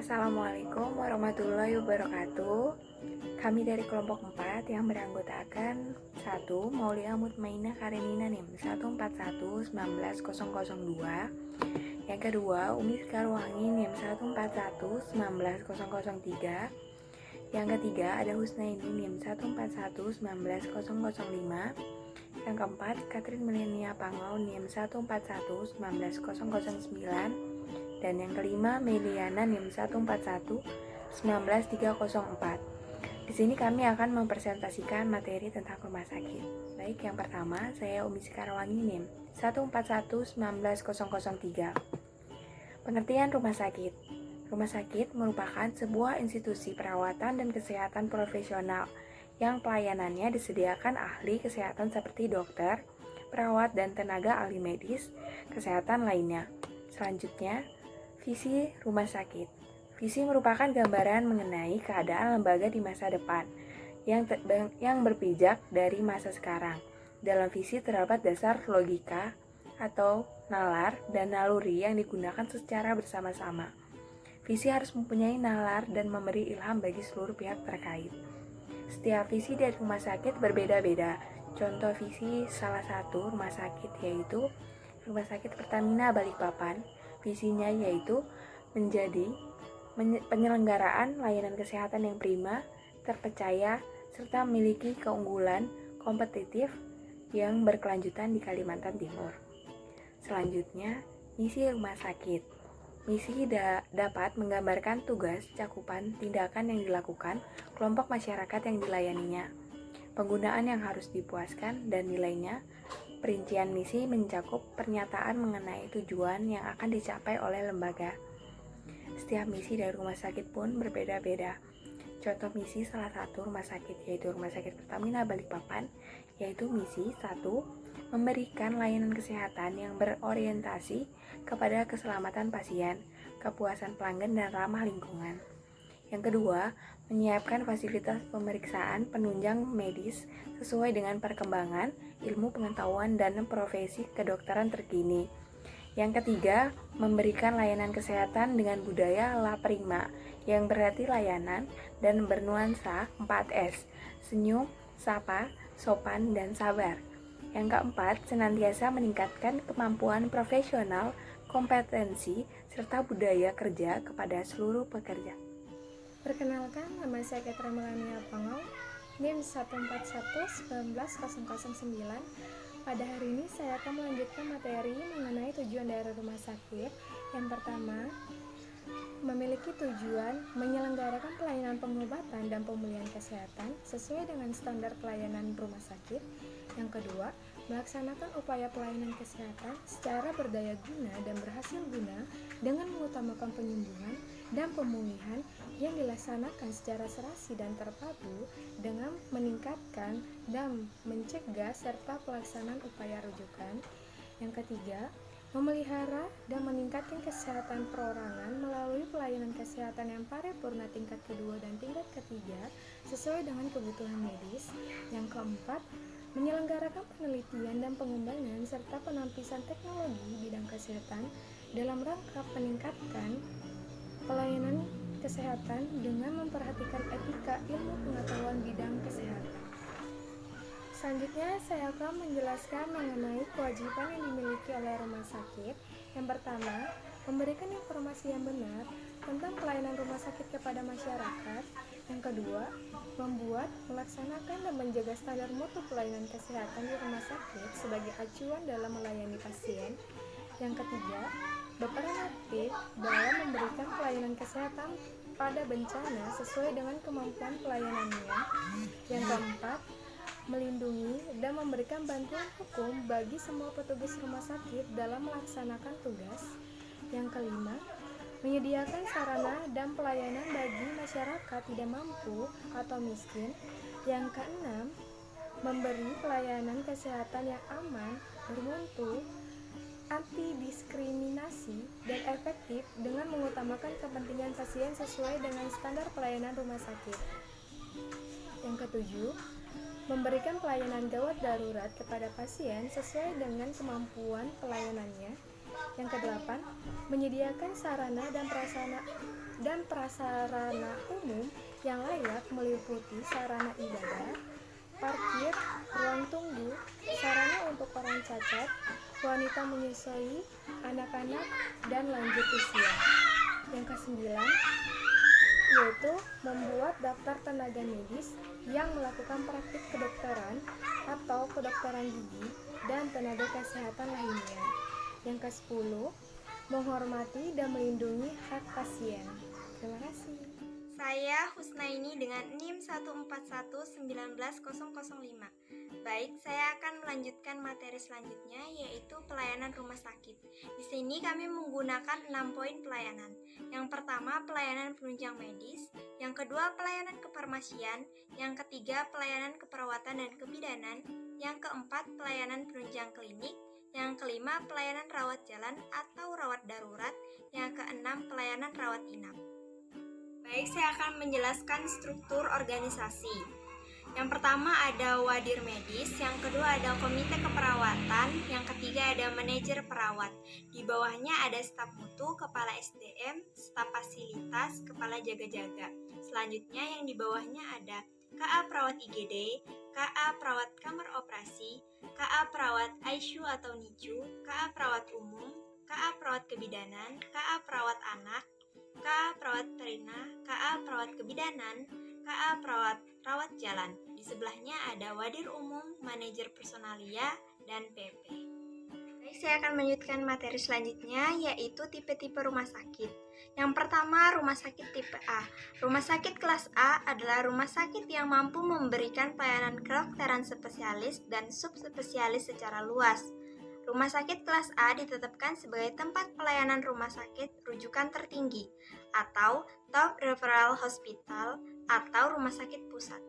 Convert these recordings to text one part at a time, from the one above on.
Assalamualaikum warahmatullahi wabarakatuh. Kami dari kelompok 4 yang beranggotakan 1. Maulia Mutmainah Karenina NIM 141-19002. Yang kedua, Umi Sekarwangi NIM 141-19003. Yang ketiga, ada Husnaini NIM 141-19005. Yang keempat, Katrin Milenia Pangau NIM 141-19009. Dan yang kelima, Meliana NIM 141-19304. Di sini kami akan mempresentasikan materi tentang rumah sakit. Baik, yang pertama, saya Umi Sekarwangi NIM 141-19003. Pengertian rumah sakit. Rumah sakit merupakan sebuah institusi perawatan dan kesehatan profesional yang pelayanannya disediakan ahli kesehatan seperti dokter, perawat, dan tenaga ahli medis kesehatan lainnya. Selanjutnya, visi rumah sakit. Visi merupakan gambaran mengenai keadaan lembaga di masa depan yang berpijak dari masa sekarang. Dalam visi terdapat dasar logika atau nalar dan naluri yang digunakan secara bersama-sama. Visi harus mempunyai nalar dan memberi ilham bagi seluruh pihak terkait. Setiap visi dari rumah sakit berbeda-beda. Contoh visi salah satu rumah sakit yaitu Rumah Sakit Pertamina Balikpapan. Visinya yaitu menjadi penyelenggaraan layanan kesehatan yang prima, terpercaya, serta memiliki keunggulan kompetitif yang berkelanjutan di Kalimantan Timur. Selanjutnya, misi rumah sakit. Misi dapat menggambarkan tugas, cakupan, tindakan yang dilakukan, kelompok masyarakat yang dilayaninya, penggunaan yang harus dipuaskan, dan nilainya. Perincian misi mencakup pernyataan mengenai tujuan yang akan dicapai oleh lembaga. Setiap misi dari rumah sakit pun berbeda-beda. Contoh misi salah satu rumah sakit yaitu Rumah Sakit Pertamina Balikpapan, yaitu misi 1. Memberikan layanan kesehatan yang berorientasi kepada keselamatan pasien, kepuasan pelanggan, dan ramah lingkungan. Yang kedua, menyiapkan fasilitas pemeriksaan penunjang medis sesuai dengan perkembangan ilmu pengetahuan dan profesi kedokteran terkini. Yang ketiga, memberikan layanan kesehatan dengan budaya La Prima, yang berarti layanan dan bernuansa 4S, senyum, sapa, sopan, dan sabar. Yang keempat, senantiasa meningkatkan kemampuan profesional, kompetensi, serta budaya kerja kepada seluruh pekerja. Perkenalkan, nama saya Katrin Milenia Pangau, NIM 141-19009. Pada hari ini saya akan melanjutkan materi mengenai tujuan dari rumah sakit. Yang pertama, memiliki tujuan menyelenggarakan pelayanan pengobatan dan pemulihan kesehatan sesuai dengan standar pelayanan rumah sakit. Yang kedua, melaksanakan upaya pelayanan kesehatan secara berdaya guna dan berhasil guna dengan mengutamakan penyembuhan dan pemulihan yang dilaksanakan secara serasi dan terpadu dengan meningkatkan dan mencegah serta pelaksanaan upaya rujukan. Yang ketiga, memelihara dan meningkatkan kesehatan perorangan melalui pelayanan kesehatan yang paripurna tingkat kedua dan tingkat ketiga sesuai dengan kebutuhan medis. Yang keempat, menyelenggarakan penelitian dan pengembangan serta penampisan teknologi bidang kesehatan dalam rangka meningkatkan pelayanan kesehatan dengan memperhatikan etika ilmu pengetahuan bidang kesehatan. Selanjutnya, saya akan menjelaskan mengenai kewajiban yang dimiliki oleh rumah sakit. Yang pertama, memberikan informasi yang benar tentang pelayanan rumah sakit kepada masyarakat. Yang kedua, membuat, melaksanakan, dan menjaga standar mutu pelayanan kesehatan di rumah sakit sebagai acuan dalam melayani pasien. Yang ketiga, berperan aktif dalam memberikan pelayanan kesehatan pada bencana sesuai dengan kemampuan pelayanannya. Yang keempat, melindungi dan memberikan bantuan hukum bagi semua petugas rumah sakit dalam melaksanakan tugas. Yang kelima, menyediakan sarana dan pelayanan bagi masyarakat tidak mampu atau miskin. Yang keenam, memberi pelayanan kesehatan yang aman, bermutu, anti diskriminasi, dan efektif dengan mengutamakan kepentingan pasien sesuai dengan standar pelayanan rumah sakit. Yang ketujuh, memberikan pelayanan gawat darurat kepada pasien sesuai dengan kemampuan pelayanannya. Yang kedelapan, menyediakan sarana dan prasarana dan prasarana umum yang layak meliputi sarana ibadah, parkir, ruang tunggu, sarana untuk orang cacat, wanita menyusui, anak-anak, dan lanjut usia. Yang kesembilan, yaitu membuat daftar tenaga medis yang melakukan praktik kedokteran atau kedokteran gigi dan tenaga kesehatan lainnya. Yang ke-10, menghormati dan melindungi hak pasien. Terima kasih. Saya Husnaini dengan NIM 1411905. Baik, saya akan melanjutkan materi selanjutnya, yaitu pelayanan rumah sakit. Di sini kami menggunakan 6 poin pelayanan. Yang pertama, pelayanan penunjang medis. Yang kedua, pelayanan kefarmasian. Yang ketiga, pelayanan keperawatan dan kebidanan. Yang keempat, pelayanan penunjang klinik. Yang kelima, pelayanan rawat jalan atau rawat darurat. Yang keenam, pelayanan rawat inap. Baik, saya akan menjelaskan struktur organisasi. Yang pertama ada wadir medis, yang kedua ada komite keperawatan, yang ketiga ada manajer perawat. Di bawahnya ada staf mutu, kepala SDM, staf fasilitas, kepala jaga-jaga. Selanjutnya yang di bawahnya ada KA perawat IGD, KA perawat kamar operasi, KA perawat ICU atau NICU, KA perawat umum, KA perawat kebidanan, KA perawat anak, KA perawat perina, KA perawat kebidanan, KA perawat rawat jalan. Di sebelahnya ada wadir umum, manajer personalia, dan PP. Baik, saya akan melanjutkan materi selanjutnya, yaitu tipe-tipe rumah sakit. Yang pertama, rumah sakit tipe A. Rumah sakit kelas A adalah rumah sakit yang mampu memberikan pelayanan kedokteran spesialis dan subspesialis secara luas. Rumah sakit kelas A ditetapkan sebagai tempat pelayanan rumah sakit rujukan tertinggi atau Top Referral Hospital atau rumah sakit pusat.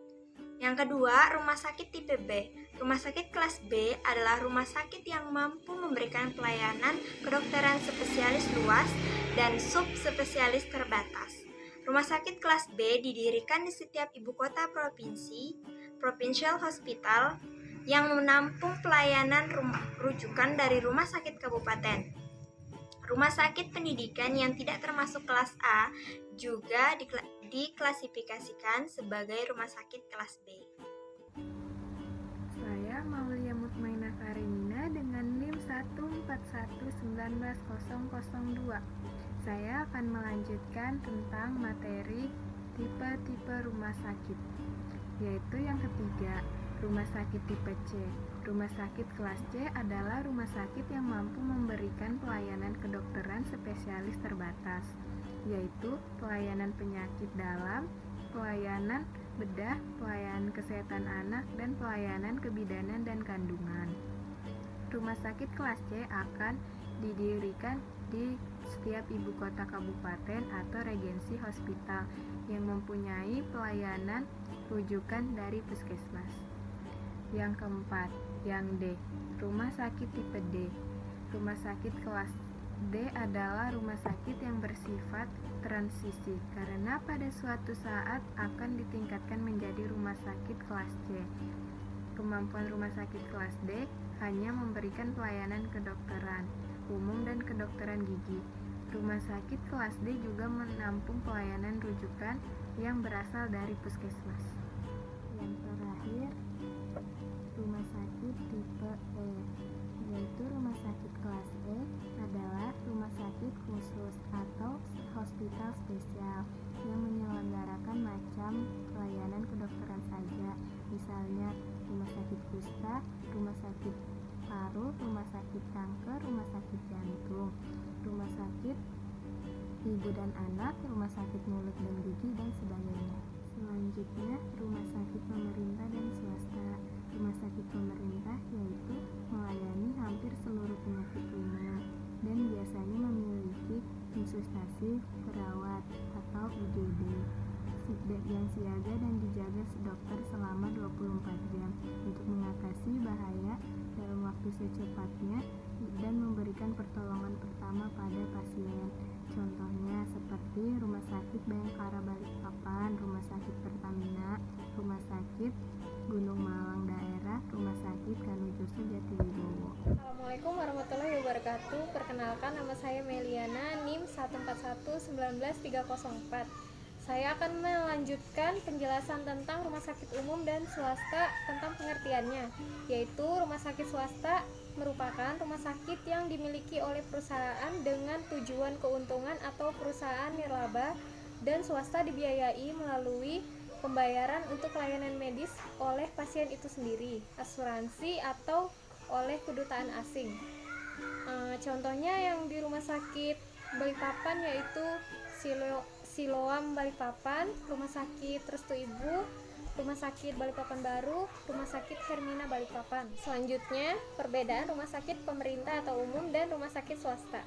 Yang kedua, rumah sakit tipe B. Rumah sakit kelas B adalah rumah sakit yang mampu memberikan pelayanan kedokteran spesialis luas dan subspesialis terbatas. Rumah sakit kelas B didirikan di setiap ibu kota provinsi, Provincial Hospital, yang menampung pelayanan rujukan dari rumah sakit kabupaten. Rumah sakit pendidikan yang tidak termasuk kelas A juga diklasifikasikan sebagai rumah sakit kelas B. Saya Maulia Mutmainah Karimina dengan NIM 1411902. Saya akan melanjutkan tentang materi tipe-tipe rumah sakit, yaitu yang ketiga, rumah sakit tipe C. Rumah sakit kelas C adalah rumah sakit yang mampu memberikan pelayanan kedokteran spesialis terbatas, yaitu pelayanan penyakit dalam, pelayanan bedah, pelayanan kesehatan anak, dan pelayanan kebidanan dan kandungan. Rumah sakit kelas C akan didirikan di setiap ibu kota kabupaten atau regensi hospital yang mempunyai pelayanan rujukan dari puskesmas. Yang keempat, yang D, rumah sakit tipe D. Rumah sakit kelas D adalah rumah sakit yang bersifat transisi karena pada suatu saat akan ditingkatkan menjadi rumah sakit kelas C. Kemampuan rumah sakit kelas D hanya memberikan pelayanan kedokteran umum dan kedokteran gigi. Rumah sakit kelas D juga menampung pelayanan rujukan yang berasal dari puskesmas. Yang terakhir, rumah sakit tipe E, yaitu rumah sakit kelas E adalah rumah sakit khusus atau hospital spesial yang menyelenggarakan macam pelayanan kedokteran saja, misalnya rumah sakit kusta, rumah sakit paru, rumah sakit kanker, rumah sakit jantung, rumah sakit ibu dan anak, rumah sakit mulut dan gigi, dan sebagainya. Selanjutnya, rumah sakit pemerintah dan swasta. Rumah sakit pemerintah yaitu melayani hampir seluruh penyakit umum dan biasanya memiliki konsultasi perawat atau UGD yang siaga dan dijaga dokter selama 24 jam untuk mengatasi bahaya dalam waktu secepatnya dan memberikan pertolongan pertama pada pasien. Contohnya seperti Rumah Sakit Bayangkara Balikpapan, Rumah Sakit Pertamina, Rumah Sakit Gunung Malang Daerah, Rumah Sakit Kanujoso Jatiwibowo. Assalamualaikum warahmatullahi wabarakatuh. Perkenalkan, nama saya Meliana, NIM 141-19304. Saya akan melanjutkan penjelasan tentang rumah sakit umum dan swasta tentang pengertiannya, yaitu rumah sakit swasta merupakan rumah sakit yang dimiliki oleh perusahaan dengan tujuan keuntungan atau perusahaan nirlaba, dan swasta dibiayai melalui pembayaran untuk layanan medis oleh pasien itu sendiri, asuransi, atau oleh kedutaan asing. Contohnya yang di rumah sakit Balikpapan yaitu Siloam Balikpapan, Rumah Sakit Restu Ibu, Rumah Sakit Balikpapan Baru, Rumah Sakit Hermina Balikpapan. Selanjutnya, perbedaan rumah sakit pemerintah atau umum dan rumah sakit swasta,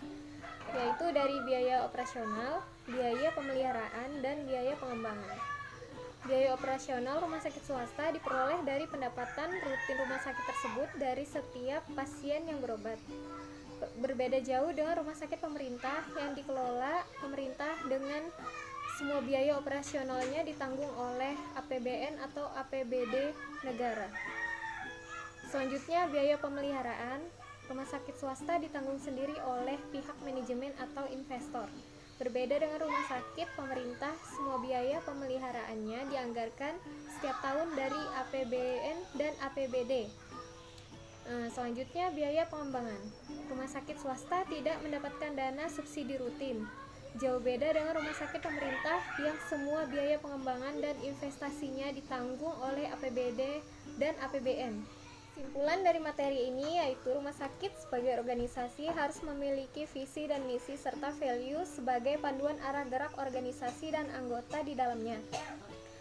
yaitu dari biaya operasional, biaya pemeliharaan, dan biaya pengembangan. Biaya operasional rumah sakit swasta diperoleh dari pendapatan rutin rumah sakit tersebut dari setiap pasien yang berobat. Berbeda jauh dengan rumah sakit pemerintah yang dikelola pemerintah dengan semua biaya operasionalnya ditanggung oleh APBN atau APBD negara. Selanjutnya, biaya pemeliharaan rumah sakit swasta ditanggung sendiri oleh pihak manajemen atau investor. Berbeda dengan rumah sakit pemerintah, semua biaya pemeliharaannya dianggarkan setiap tahun dari APBN dan APBD. Selanjutnya, biaya pengembangan. Rumah sakit swasta tidak mendapatkan dana subsidi rutin. Jauh beda dengan rumah sakit pemerintah yang semua biaya pengembangan dan investasinya ditanggung oleh APBD dan APBN. Kesimpulan dari materi ini yaitu rumah sakit sebagai organisasi harus memiliki visi dan misi serta value sebagai panduan arah gerak organisasi dan anggota di dalamnya.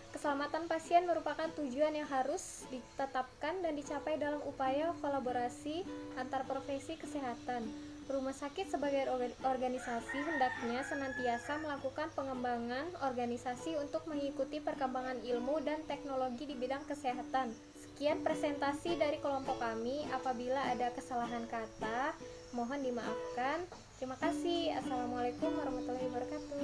Keselamatan pasien merupakan tujuan yang harus ditetapkan dan dicapai dalam upaya kolaborasi antar profesi kesehatan. Rumah sakit sebagai organisasi hendaknya senantiasa melakukan pengembangan organisasi untuk mengikuti perkembangan ilmu dan teknologi di bidang kesehatan. Sekian presentasi dari kelompok kami. Apabila ada kesalahan kata, mohon dimaafkan. Terima kasih. Assalamualaikum warahmatullahi wabarakatuh.